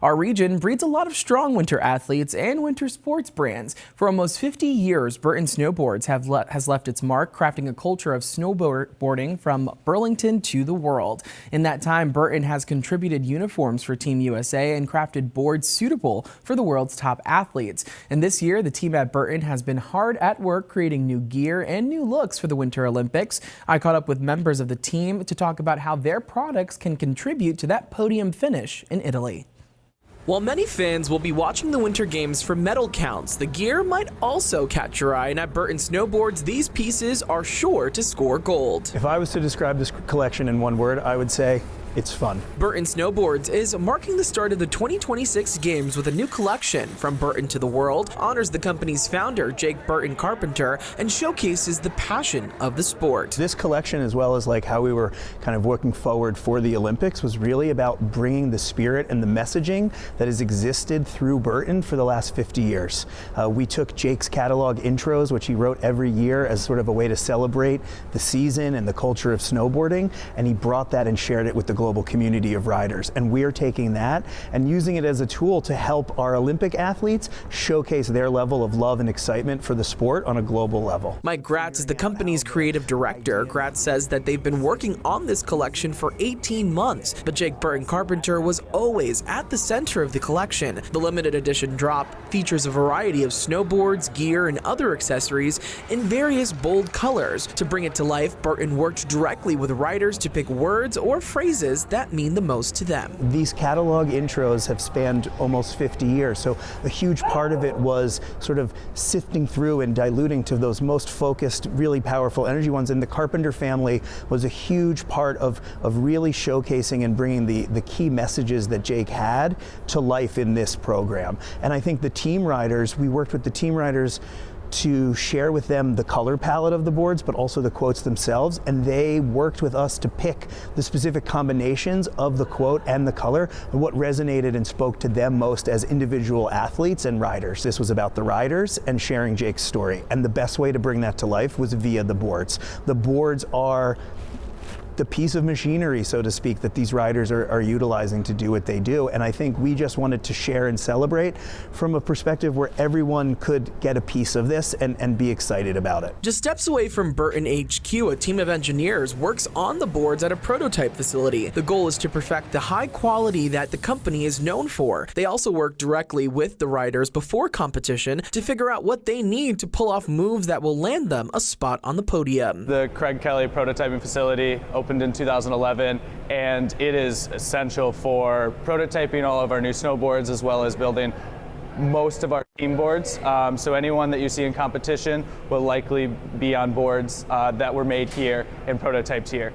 Our region breeds a lot of strong winter athletes and winter sports brands. For almost 50 years, Burton Snowboards has left its mark, crafting a culture of snowboarding from Burlington to the world. In that time, Burton has contributed uniforms for Team USA and crafted boards suitable for the world's top athletes. And this year, the team at Burton has been hard at work creating new gear and new looks for the Winter Olympics. I caught up with members of the team to talk about how their products can contribute to that podium finish in Italy. While many fans will be watching the Winter Games for medal counts, the gear might also catch your eye, and at Burton Snowboards, these pieces are sure to score gold. If I was to describe this collection in one word, I would say it's fun. Burton Snowboards is marking the start of the 2026 Games with a new collection. From Burton to the World honors the company's founder, Jake Burton Carpenter, and showcases the passion of the sport. This collection, as well as like how we were kind of working forward for the Olympics, was really about bringing the spirit and the messaging that has existed through Burton for the last 50 years. We took Jake's catalog intros, which he wrote every year as sort of a way to celebrate the season and the culture of snowboarding, and he brought that and shared it with the global community of riders. And we're taking that and using it as a tool to help our Olympic athletes showcase their level of love and excitement for the sport on a global level. Mike Gratz is the company's creative director. Gratz says that they've been working on this collection for 18 months, but Jake Burton Carpenter was always at the center of the collection. The limited edition drop features a variety of snowboards, gear, and other accessories in various bold colors. To bring it to life, Burton worked directly with riders to pick words or phrases that mean the most to them. These catalog intros have spanned almost 50 years, so a huge part of it was sort of sifting through and diluting to those most focused, really powerful energy ones. And the Carpenter family was a huge part of really showcasing and bringing the key messages that Jake had to life in this program. And I think the team riders, we worked with the team riders to share with them the color palette of the boards, but also the quotes themselves, and they worked with us to pick the specific combinations of the quote and the color and what resonated and spoke to them most as individual athletes and riders. This was about the riders and sharing Jake's story, and the best way to bring that to life was via the boards. The boards are the piece of machinery, so to speak, that these riders are utilizing to do what they do. And I think we just wanted to share and celebrate from a perspective where everyone could get a piece of this and be excited about it. Just steps away from Burton HQ, a team of engineers works on the boards at a prototype facility. The goal is to perfect the high quality that the company is known for. They also work directly with the riders before competition to figure out what they need to pull off moves that will land them a spot on the podium. The Craig Kelly prototyping facility opened in 2011, and it is essential for prototyping all of our new snowboards as well as building most of our team boards. So anyone that you see in competition will likely be on boards that were made here and prototyped here.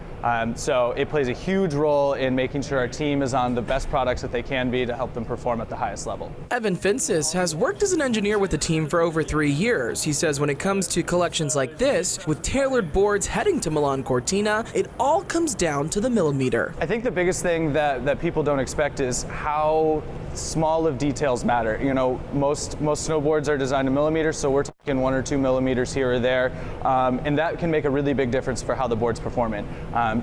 So it plays a huge role in making sure our team is on the best products that they can be to help them perform at the highest level. Evan Fincis has worked as an engineer with the team for over 3 years. He says when it comes to collections like this, with tailored boards heading to Milan Cortina, it all comes down to the millimeter. I think the biggest thing that people don't expect is how small of details matter. You know, most snowboards are designed in millimeters, so we're talking 1 or 2 millimeters here or there, and that can make a really big difference for how the board's performing.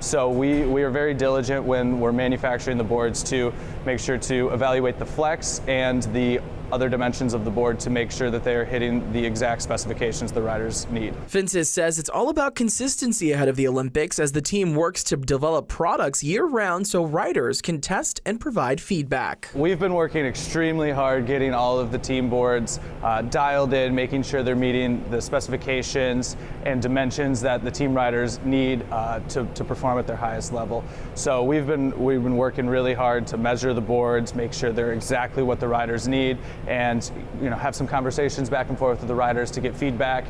So we are very diligent when we're manufacturing the boards to make sure to evaluate the flex and the other dimensions of the board to make sure that they're hitting the exact specifications the riders need. Fincis says it's all about consistency ahead of the Olympics as the team works to develop products year-round so riders can test and provide feedback. We've been working extremely hard getting all of the team boards dialed in, making sure they're meeting the specifications and dimensions that the team riders need to perform at their highest level. So we've been working really hard to measure the boards, make sure they're exactly what the riders need, and have some conversations back and forth with the riders to get feedback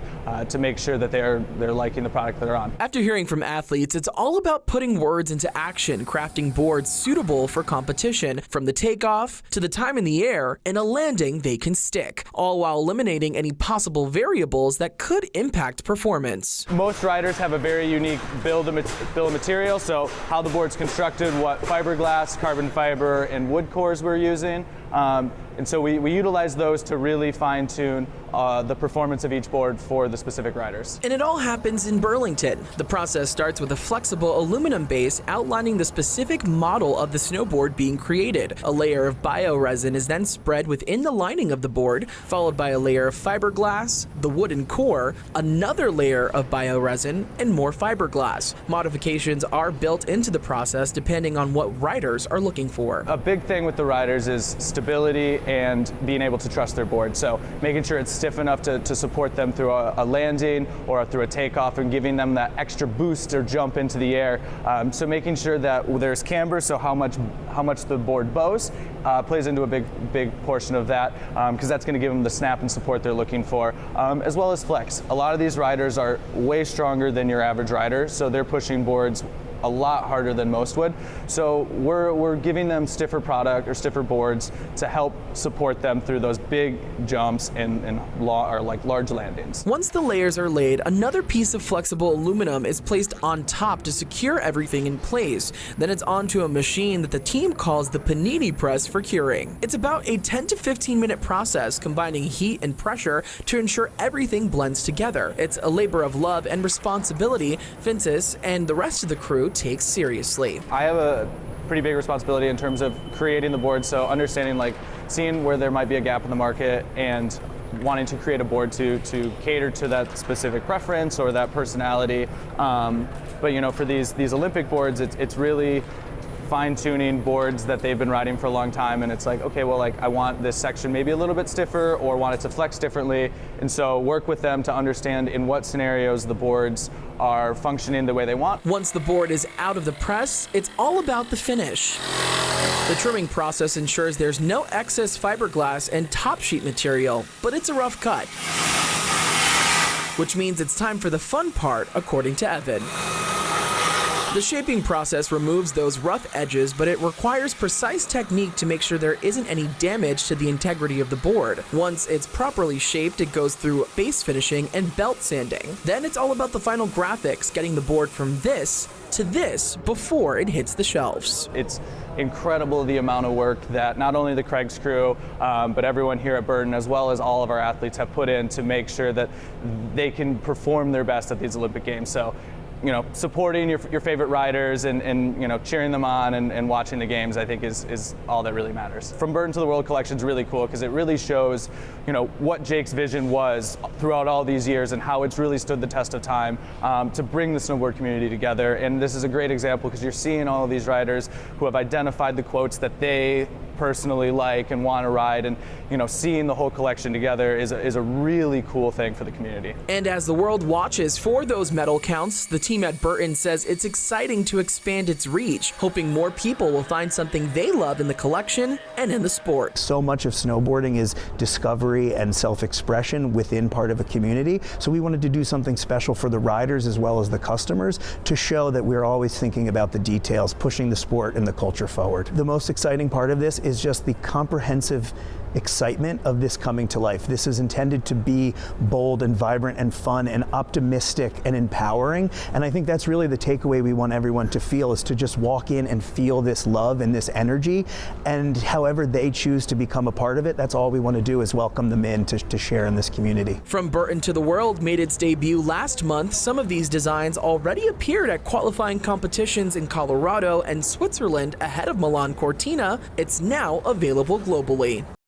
to make sure that they're liking the product that they're on. After hearing from athletes, it's all about putting words into action, crafting boards suitable for competition, from the takeoff to the time in the air and a landing they can stick, all while eliminating any possible variables that could impact performance. Most riders have a very unique bill of material, so how the board's constructed, what fiberglass, carbon fiber, and wood cores we're using. And so we utilize those to really fine-tune the performance of each board for the specific riders. And it all happens in Burlington. The process starts with a flexible aluminum base outlining the specific model of the snowboard being created. A layer of bioresin is then spread within the lining of the board, followed by a layer of fiberglass, the wooden core, another layer of bioresin, and more fiberglass. Modifications are built into the process depending on what riders are looking for. A big thing with the riders is stability and being able to trust their board. So making sure it's stiff enough to support them through a landing or through a takeoff, and giving them that extra boost or jump into the air. So making sure that there's camber, so how much the board bows, plays into a big portion of that, because that's going to give them the snap and support they're looking for, as well as flex. A lot of these riders are way stronger than your average rider, so they're pushing boards a lot harder than most would. So we're giving them stiffer product or stiffer boards to help support them through those big jumps and large landings. Once the layers are laid, another piece of flexible aluminum is placed on top to secure everything in place. Then it's onto a machine that the team calls the panini press for curing. It's about a 10 to 15 minute process combining heat and pressure to ensure everything blends together. It's a labor of love and responsibility Fintus and the rest of the crew takes seriously. I have a pretty big responsibility in terms of creating the board, so understanding, seeing where there might be a gap in the market and wanting to create a board to cater to that specific preference or that personality. But for these Olympic boards, it's really fine-tuning boards that they've been riding for a long time, and it's okay, well, I want this section maybe a little bit stiffer or want it to flex differently, and so work with them to understand in what scenarios the boards are functioning the way they want. Once the board is out of the press, it's all about the finish. The trimming process ensures there's no excess fiberglass and top sheet material, but it's a rough cut. Which means it's time for the fun part, according to Evan. The shaping process removes those rough edges, but it requires precise technique to make sure there isn't any damage to the integrity of the board. Once it's properly shaped, it goes through base finishing and belt sanding. Then it's all about the final graphics, getting the board from this to this before it hits the shelves. It's incredible the amount of work that not only the Craig's crew, but everyone here at Burton, as well as all of our athletes, have put in to make sure that they can perform their best at these Olympic Games. So, supporting your favorite riders and cheering them on and watching the games, I think is all that really matters. From Burton to the World collection is really cool because it really shows what Jake's vision was throughout all these years and how it's really stood the test of time to bring the snowboard community together. And this is a great example because you're seeing all of these riders who have identified the quotes that they personally like and want to ride, and seeing the whole collection together is a really cool thing for the community. And as the world watches for those medal counts, the team at Burton says it's exciting to expand its reach, hoping more people will find something they love in the collection and in the sport. So much of snowboarding is discovery and self-expression within part of a community, so we wanted to do something special for the riders as well as the customers to show that we're always thinking about the details, pushing the sport and the culture forward. The most exciting part of this is just the comprehensive excitement of this coming to life. This is intended to be bold and vibrant and fun and optimistic and empowering, and I think that's really the takeaway we want everyone to feel, is to just walk in and feel this love and this energy, and however they choose to become a part of it, that's all we want to do, is welcome them in to share in this community. From Burton to the World made its debut last month. Some of these designs already appeared at qualifying competitions in Colorado and Switzerland ahead of Milan Cortina. It's now available globally.